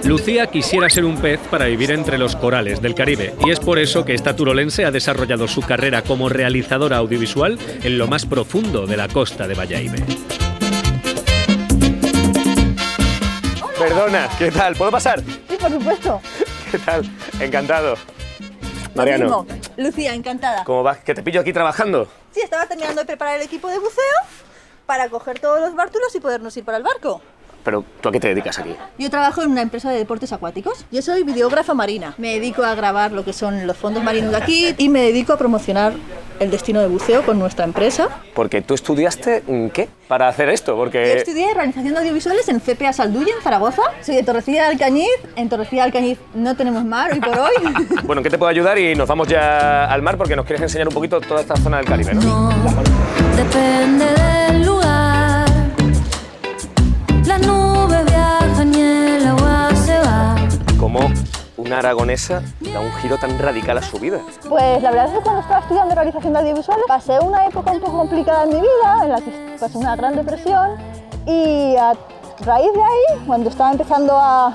Lucía quisiera ser un pez para vivir entre los corales del Caribe y es por eso que esta turolense ha desarrollado su carrera como realizadora audiovisual en lo más profundo de la costa de Bayahibe. Perdona, ¿qué tal? ¿Puedo pasar? Sí, por supuesto. ¿Qué tal? Encantado. Mariano. Lo mismo. Lucía, encantada. ¿Cómo vas? ¿Que te pillo aquí trabajando? Sí, estaba terminando de preparar el equipo de buceo para coger todos los bártulos y podernos ir para el barco. Pero, ¿tú a qué te dedicas aquí? Yo trabajo en una empresa de deportes acuáticos. Yo soy videógrafa marina. Me dedico a grabar lo que son los fondos marinos de aquí y me dedico a promocionar el destino de buceo con nuestra empresa. Porque tú estudiaste, ¿qué? Para hacer esto, porque... Yo estudié realización de audiovisuales en CPA Salduya, en Zaragoza. Soy de Torrecilla de Alcañiz. En Torrecilla de Alcañiz no tenemos mar hoy por hoy. Bueno, ¿en qué te puedo ayudar? Y nos vamos ya al mar porque nos quieres enseñar un poquito toda esta zona del Caribe, ¿no? No, depende del lugar. Las nubes viajan y el agua se va. ¿Cómo una aragonesa da un giro tan radical a su vida? Pues la verdad es que cuando estaba estudiando realización de audiovisuales pasé una época un poco complicada en mi vida, en la que pasé una gran depresión y a raíz de ahí, cuando estaba empezando a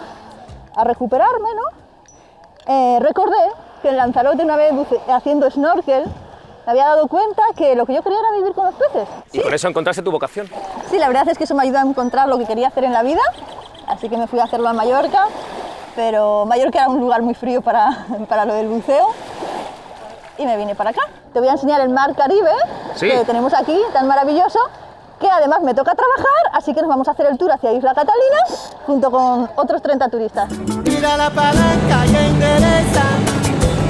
recuperarme, ¿no? Recordé que en Lanzarote una vez haciendo snorkel me había dado cuenta que lo que yo quería era vivir con los peces. ¿Y con eso encontraste tu vocación? Sí, la verdad es que eso me ayudó a encontrar lo que quería hacer en la vida, así que me fui a hacerlo a Mallorca, pero Mallorca era un lugar muy frío para lo del buceo y me vine para acá. Te voy a enseñar el mar Caribe que tenemos aquí, tan maravilloso, que además me toca trabajar, así que nos vamos a hacer el tour hacia Isla Catalina junto con otros 30 turistas. Mira la palanca y endereza,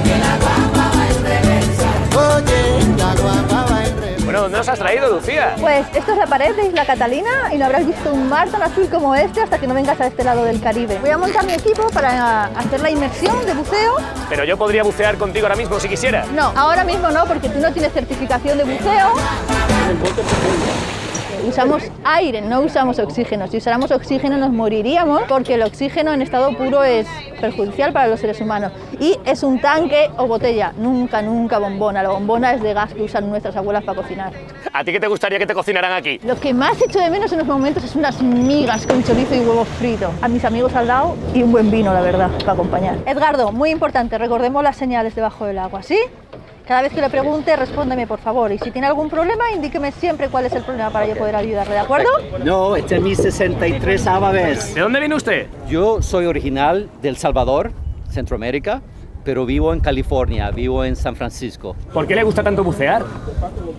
que la guapa va en reversa. Oye, la guapa va en reversa. Bueno, ¿dónde nos has traído, Lucía? Pues esto es la pared de Isla Catalina y no habrás visto un mar tan azul como este hasta que no vengas a este lado del Caribe. Voy a montar mi equipo para hacer la inmersión de buceo. Pero yo podría bucear contigo ahora mismo si quisiera. No, ahora mismo no, porque tú no tienes certificación de buceo. Usamos aire, no usamos oxígeno. Si usáramos oxígeno nos moriríamos porque el oxígeno en estado puro es perjudicial para los seres humanos. Y es un tanque o botella, nunca, nunca bombona. La bombona es de gas que usan nuestras abuelas para cocinar. ¿A ti qué te gustaría que te cocinaran aquí? Lo que más echo de menos en los momentos es unas migas con chorizo y huevo frito. A mis amigos al lado y un buen vino, la verdad, para acompañar. Edgardo, muy importante, recordemos las señales debajo del agua, ¿sí? Cada vez que le pregunte, respóndeme, por favor. Y si tiene algún problema, indíqueme siempre cuál es el problema para yo poder ayudarle, ¿de acuerdo? No, este es mi 63ª vez. ¿De dónde viene usted? Yo soy original de El Salvador, Centroamérica, pero vivo en California, vivo en San Francisco. ¿Por qué le gusta tanto bucear?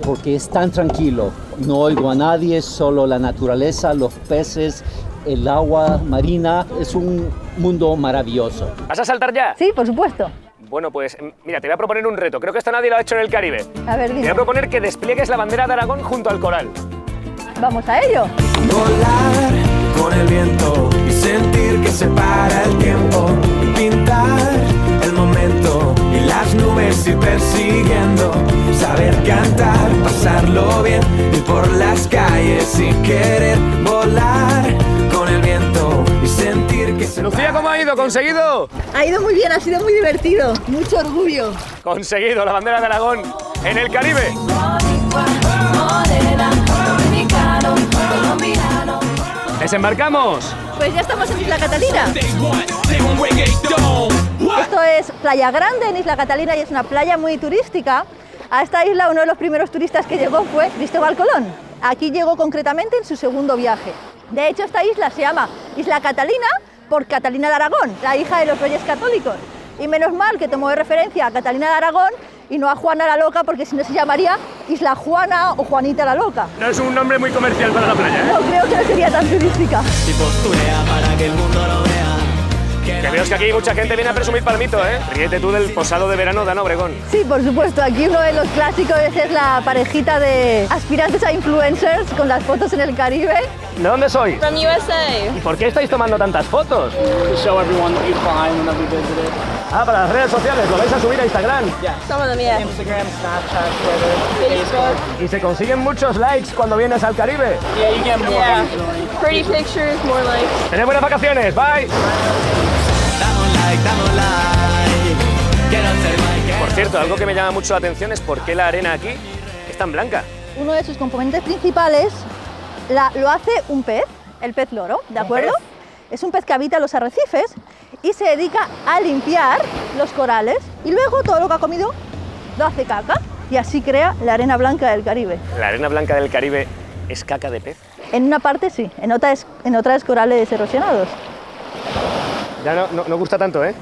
Porque es tan tranquilo. No oigo a nadie, solo la naturaleza, los peces, el agua marina. Es un mundo maravilloso. ¿Vas a saltar ya? Sí, por supuesto. Bueno, pues mira, te voy a proponer un reto. Creo que esto nadie lo ha hecho en el Caribe. A ver, Te voy dime. a proponer que despliegues la bandera de Aragón junto al coral. Vamos a ello. Volar con el viento y sentir que se para el tiempo. Pintar el momento y las nubes ir persiguiendo. Saber cantar, pasarlo bien, ir por las calles y querer volar con el viento y sentir que se Lucía, ¿cómo ha ido? ¿Conseguido? Ha ido muy bien, ha sido muy divertido. Mucho orgullo. Conseguido la bandera de Aragón en el Caribe. ¡Desembarcamos! Pues ya estamos en Isla Catalina. Esto es Playa Grande en Isla Catalina y es una playa muy turística. A esta isla uno de los primeros turistas que llegó fue Cristóbal Colón. Aquí llegó concretamente en su segundo viaje. De hecho, esta isla se llama Isla Catalina por Catalina de Aragón, la hija de los reyes católicos. Y menos mal que tomó de referencia a Catalina de Aragón y no a Juana la Loca, porque si no se llamaría Isla Juana o Juanita la Loca. No es un nombre muy comercial para la playa, ¿eh? No creo que no sería tan turística. y posturea para que el mundo lo vea. Que veo que aquí mucha gente viene a presumir palmito, ¿eh? Ríete tú del posado de verano de Ana Obregón. Sí, por supuesto. Aquí uno de los clásicos es la parejita de aspirantes a influencers con las fotos en el Caribe. ¿De dónde sois? From USA. ¿Y por qué estáis tomando tantas fotos? To show everyone what you find whenever you visit it. Ah, para las redes sociales, lo vais a subir a Instagram. Some of them, yeah. Instagram, Snapchat, Twitter, Facebook. Y se consiguen muchos likes cuando vienes al Caribe. Yeah, you get more Yeah. usually. Pretty pictures, more likes. Tened buenas vacaciones, bye. Damos like. Quiero ser like. Por cierto, algo que me llama mucho la atención es por qué la arena aquí es tan blanca. Uno de sus componentes principales lo hace un pez, el pez loro, ¿de acuerdo? Es un pez que habita los arrecifes y se dedica a limpiar los corales y luego todo lo que ha comido lo hace caca y así crea la arena blanca del Caribe. ¿La arena blanca del Caribe es caca de pez? En una parte sí, en otra es corales erosionados. Ya no gusta tanto, ¿eh?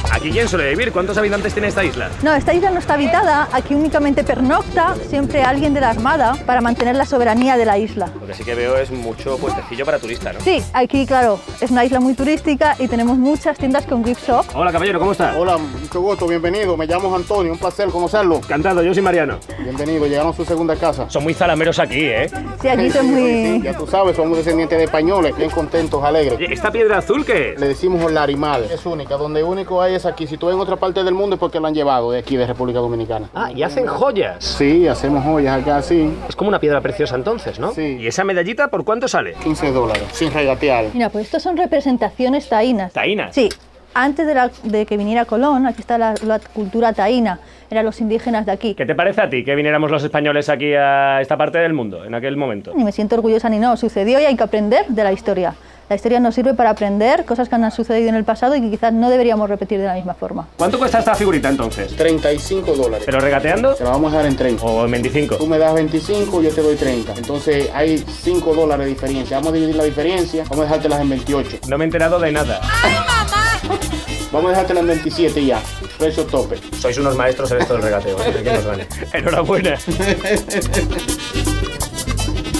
¿Aquí quién suele vivir? ¿Cuántos habitantes tiene esta isla? No, esta isla no está habitada, aquí únicamente pernocta siempre alguien de la Armada para mantener la soberanía de la isla. Lo que sí que veo es mucho puestecillo para turistas, ¿no? Sí, aquí claro, es una isla muy turística y tenemos muchas tiendas con gift shop. Hola, caballero, ¿cómo está? Hola, mucho gusto, bienvenido. Me llamo Antonio, un placer conocerlo. Encantado, yo soy Mariano. Bienvenido, llegaron a su segunda casa. Son muy zalameros aquí, ¿eh? Sí, aquí son muy... Ya tú sabes, somos descendientes de españoles, bien contentos, alegres. Oye, ¿esta piedra azul qué es? Le decimos el Larimal. Es única, donde único hay es aquí. Si tú en otra parte del mundo es porque la han llevado de aquí, de República Dominicana. Ah, y hacen joyas. Sí, hacemos joyas acá, sí. Es como una piedra preciosa entonces, ¿no? Sí. ¿Y esa medallita por cuánto sale? $15, sin regatear. Mira, pues estos son representaciones taínas. ¿Taínas? Sí. Antes de que viniera Colón, aquí está la cultura taína, eran los indígenas de aquí. ¿Qué te parece a ti que viniéramos los españoles aquí a esta parte del mundo, en aquel momento? Ni me siento orgullosa ni no, sucedió y hay que aprender de la historia. La historia nos sirve para aprender cosas que han sucedido en el pasado y que quizás no deberíamos repetir de la misma forma. ¿Cuánto cuesta esta figurita entonces? $35. ¿Pero regateando? Te la vamos a dar en 30. ¿O en 25? Tú me das 25, yo te doy 30. Entonces hay $5 de diferencia. Vamos a dividir la diferencia, vamos a dejártelas en 28. No me he enterado de nada. Vamos a dejártelas en 27 ya. Precio tope. Sois unos maestros en esto del regateo, ¿eh? Que nos gane. Enhorabuena.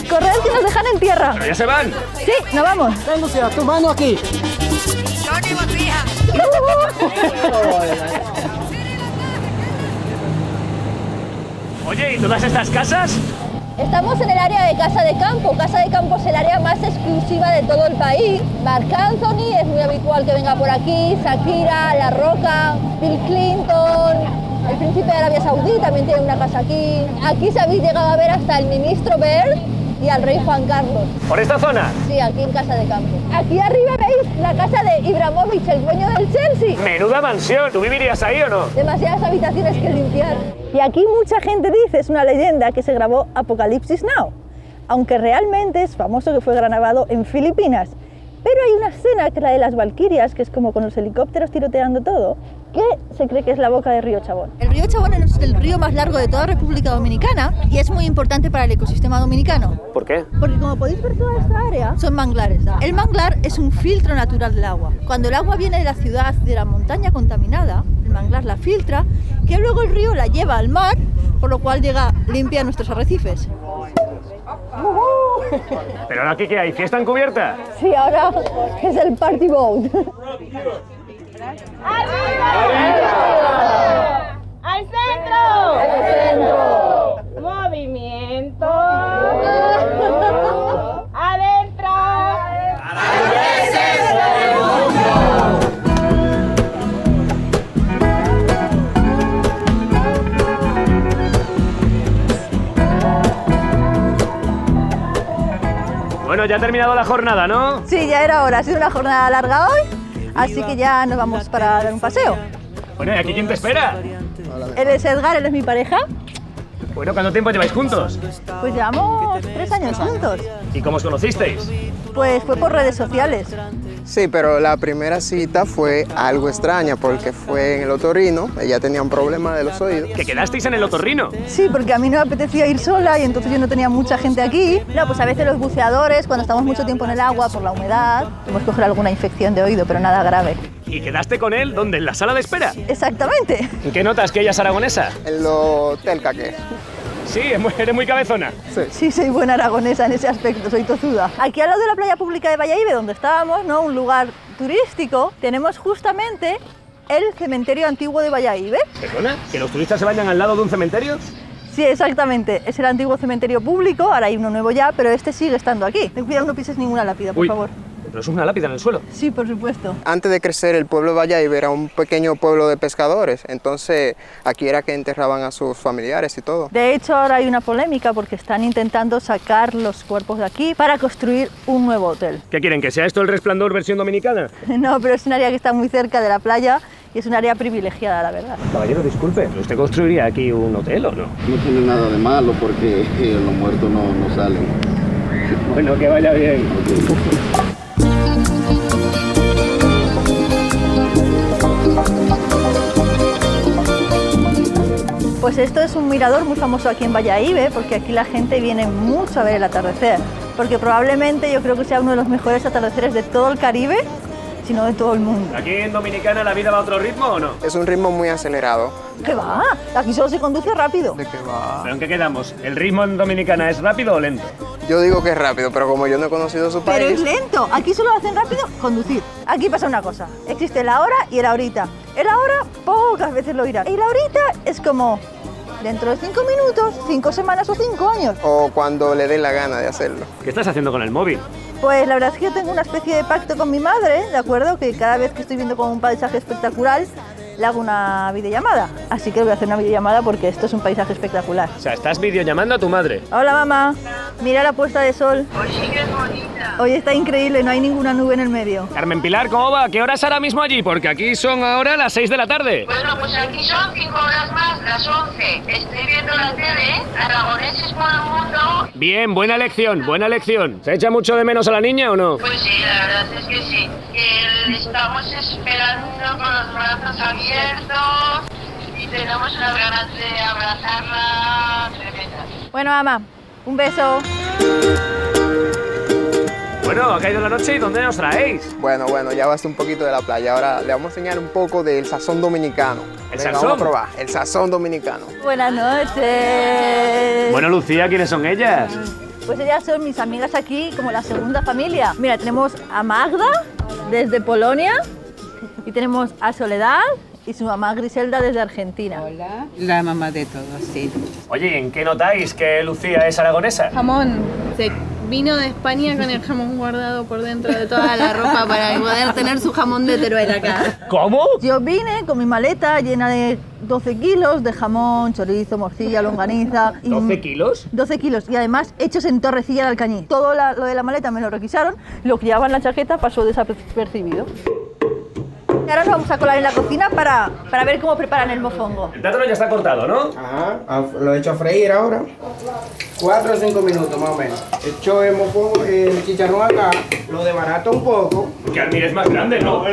¡Corred que nos dejan en tierra! ¿Pero ya se van? Sí, nos vamos. Renuncia, tu mano aquí. Oye, ¿y todas estas casas? Estamos en el área de Casa de Campo. Casa de Campo es el área más exclusiva de todo el país. Marc Anthony es muy habitual que venga por aquí, Shakira, La Roca, Bill Clinton, el príncipe de Arabia Saudí también tiene una casa aquí. Aquí se habéis llegado a ver hasta el ministro Bert y al rey Juan Carlos. ¿Por esta zona? Sí, aquí en Casa de Campo. Aquí arriba veis la casa de Ibrahimovic, el dueño del Chelsea. Menuda mansión. ¿Tú vivirías ahí o no? Demasiadas habitaciones que limpiar. Y aquí mucha gente dice, es una leyenda, que se grabó Apocalipsis Now, aunque realmente es famoso que fue grabado en Filipinas. Pero hay una escena que es la de las Valquirias, que es como con los helicópteros tiroteando todo, que se cree que es la boca del río Chabón. El río Chabón es el río más largo de toda República Dominicana y es muy importante para el ecosistema dominicano. ¿Por qué? Porque como podéis ver, toda esta área son manglares. El manglar es un filtro natural del agua. Cuando el agua viene de la ciudad, de la montaña contaminada, el manglar la filtra, que luego el río la lleva al mar, por lo cual llega limpia a nuestros arrecifes. ¿Pero ahora aquí qué hay? ¿Fiesta encubierta? Sí, ahora es el party boat. ¡Al centro! ¡Al centro! ¡Movimiento! ¡Adentro! Bueno, ya ha terminado la jornada, ¿no? Sí, ya era hora. Ha sido una jornada larga hoy, así que ya nos vamos para dar un paseo. Bueno, ¿y aquí quién te espera? Él es Edgar, él es mi pareja. Bueno, ¿cuánto tiempo lleváis juntos? Pues llevamos 3 años juntos. ¿Y cómo os conocisteis? Pues fue por redes sociales. Sí, pero la primera cita fue algo extraña porque fue en el otorrino, ella tenía un problema de los oídos. ¿Que quedasteis en el otorrino? Sí, porque a mí no me apetecía ir sola y entonces yo no tenía mucha gente aquí. No, pues a veces los buceadores, cuando estamos mucho tiempo en el agua por la humedad, podemos coger alguna infección de oído, pero nada grave. ¿Y quedaste con él dónde? ¿En la sala de espera? Exactamente. ¿En qué notas que ella es aragonesa? En lo telca que. Sí, eres muy cabezona. Sí, soy buena aragonesa en ese aspecto, soy tozuda. Aquí al lado de la playa pública de Bayahíbe, donde estábamos, ¿no? Un lugar turístico, tenemos justamente el cementerio antiguo de Bayahíbe. ¿Perdona? ¿Que los turistas se vayan al lado de un cementerio? Sí, exactamente. Es el antiguo cementerio público, ahora hay uno nuevo ya, pero este sigue estando aquí. Ten cuidado, no pises ninguna lápida, por favor. Pero es una lápida en el suelo. Sí, por supuesto. Antes de crecer el pueblo de Bayahíbe era un pequeño pueblo de pescadores, entonces aquí era que enterraban a sus familiares y todo. De hecho, ahora hay una polémica porque están intentando sacar los cuerpos de aquí para construir un nuevo hotel. ¿Qué quieren? ¿Que sea esto el Resplandor versión dominicana? No, pero es un área que está muy cerca de la playa y es un área privilegiada, la verdad. Caballero, disculpe, ¿usted construiría aquí un hotel o no? No tiene nada de malo porque los muertos no salen. Bueno, que vaya bien. Pues esto es un mirador muy famoso aquí en Bayahibe, porque aquí la gente viene mucho a ver el atardecer, porque probablemente yo creo que sea uno de los mejores atardeceres de todo el Caribe, si no de todo el mundo. ¿Aquí en Dominicana la vida va a otro ritmo o no? Es un ritmo muy acelerado. ¿Qué va? Aquí solo se conduce rápido. ¿De qué va? ¿Pero en qué quedamos? ¿El ritmo en Dominicana es rápido o lento? Yo digo que es rápido, pero como yo no he conocido su país... Pero es lento. Aquí solo hacen rápido conducir. Aquí pasa una cosa. Existe la hora y el ahorita. El ahora pocas veces lo irás. Y la ahorita es como dentro de 5 minutos, 5 semanas o 5 años. O cuando le dé la gana de hacerlo. ¿Qué estás haciendo con el móvil? Pues la verdad es que yo tengo una especie de pacto con mi madre, ¿de acuerdo? Que cada vez que estoy viendo como un paisaje espectacular, le hago una videollamada. Así que voy a hacer una videollamada porque esto es un paisaje espectacular. O sea, estás videollamando a tu madre. Hola, mamá. Mira la puesta de sol. Hoy sí que es bonita. Hoy está increíble, no hay ninguna nube en el medio. Carmen Pilar, ¿cómo va? ¿Qué hora es ahora mismo allí? Porque aquí son ahora las 6 de la tarde. Bueno, pues aquí son 5 horas más, las 11. Estoy viendo la tele, aragoneses por el mundo. Bien, buena elección, buena elección. ¿Se echa mucho de menos a la niña o no? Pues sí, la verdad es que sí. Que estamos esperando con los brazos abiertos y tenemos unas ganas de abrazarla tremendas. Bueno, mamá, un beso. Bueno, ha caído la noche y ¿dónde nos traéis? Bueno, ya basta un poquito de la playa. Ahora le vamos a enseñar un poco del sazón dominicano. ¿El Venga, sazón? Vamos a probar, el sazón dominicano. Buenas noches. Bueno, Lucía, ¿quiénes son ellas? Pues ellas son mis amigas aquí, como la segunda familia. Mira, tenemos a Magda, desde Polonia, y tenemos a Soledad y su mamá Griselda desde Argentina. Hola. La mamá de todos, sí. Oye, ¿en qué notáis que Lucía es aragonesa? Jamón. Se vino de España con el jamón guardado por dentro de toda la ropa para poder tener su jamón de Teruel acá. ¿Cómo? Yo vine con mi maleta llena de 12 kilos de jamón, chorizo, morcilla, longaniza. Y ¿12 kilos? 12 kilos y además hechos en Torrecilla de Alcañiz. Todo lo de la maleta me lo requisaron, lo que llevaba en la chaqueta pasó desapercibido. Y ahora nos vamos a colar en la cocina para ver cómo preparan el mofongo. El plátano ya está cortado, ¿no? Ajá, lo he hecho a freír ahora. 4 o 5 minutos más o menos. Echo el mofongo, el chicharrón acá, lo desbarato un poco. Que al es más grande, ¿no?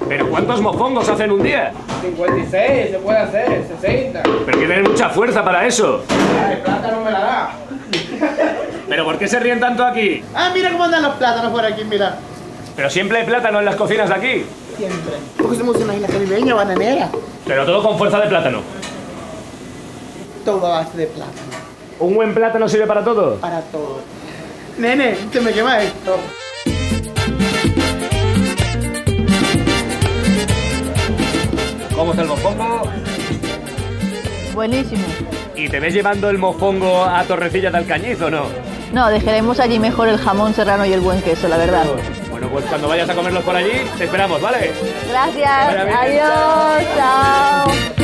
¿Pero cuántos mofongos hacen un día? 56, se puede hacer, 60. Pero hay que tener mucha fuerza para eso. El plátano me la da. ¿Pero por qué se ríen tanto aquí? Ah, mira cómo andan los plátanos por aquí, mira. Pero siempre hay plátano en las cocinas de aquí. Siempre. Porque somos una isla caribeña, bananera. Pero todo con fuerza de plátano. Todo a base de plátano. ¿Un buen plátano sirve para todo? Para todo. Nene, se me quema esto. ¿Cómo está el mofongo? Buenísimo. ¿Y te ves llevando el mofongo a Torrecilla de Alcañiz o no? No, dejaremos allí mejor el jamón serrano y el buen queso, la verdad. Bueno, pues cuando vayas a comerlos por allí, te esperamos, ¿vale? Gracias. Vaya bien. Adiós. Chao.